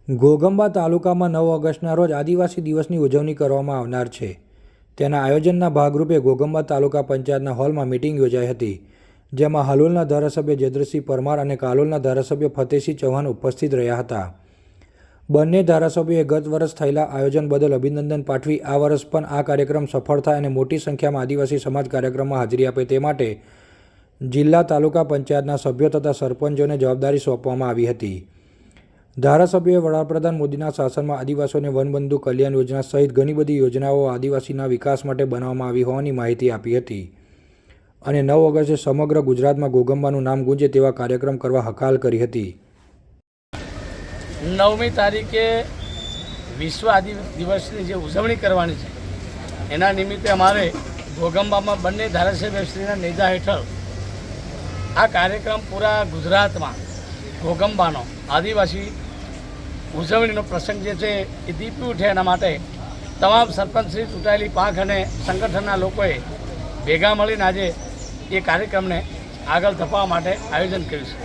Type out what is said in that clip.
ઘોગંબા તાલુકામાં 9 ઓગસ્ટના રોજ આદિવાસી દિવસની ઉજવણી કરવામાં આવનાર છે. તેના આયોજનના ભાગરૂપે ઘોગંબા તાલુકા પંચાયતના હોલમાં મિટિંગ યોજાઈ હતી, જેમાં હાલોલના ધારાસભ્ય જયદ્રથસિંહ પરમાર અને કાલોલના ધારાસભ્ય ફતેહસિંહ ચૌહાણ ઉપસ્થિત રહ્યા હતા. બંને ધારાસભ્યોએ ગત વર્ષ થયેલા આયોજન બદલ અભિનંદન પાઠવી આ વર્ષ પણ આ કાર્યક્રમ સફળ થાય અને મોટી સંખ્યામાં આદિવાસી સમાજ કાર્યક્રમમાં હાજરી આપે તે માટે જિલ્લા તાલુકા પંચાયતના સભ્યો તથા સરપંચોને જવાબદારી સોંપવામાં આવી હતી. ધારાસભ્યોએ વડાપ્રધાન મોદીના શાસનમાં આદિવાસીઓને વનબંધુ કલ્યાણ યોજના સહિત ઘણી બધી યોજનાઓ આદિવાસીના વિકાસ માટે બનાવવામાં આવી હોવાની માહિતી આપી હતી અને 9 ઓગસ્ટે સમગ્ર ગુજરાતમાં ઘોગંબાનું નામ ગુંજે તેવા કાર્યક્રમ કરવા હકાલ કરી હતી. 9મી તારીખે વિશ્વ આદિવાસી દિવસની જે ઉજવણી કરવાની છે એના નિમિત્તે અમારે ઘોગંબામાં બંને ધારાસભ્યશ્રીના નેજા હેઠળ આ કાર્યક્રમ પૂરા ગુજરાતમાં ઘોગંબાનો આદિવાસી ઉજવણીનો પ્રસંગ જે છે એ દીપી ઉઠે એના માટે તમામ સરપંચશ્રી, ચૂંટાયેલી પાંખ અને સંગઠનના લોકોએ ભેગા મળીને આજે એ કાર્યક્રમને આગળ ધપાવવા માટે આયોજન કર્યું છે.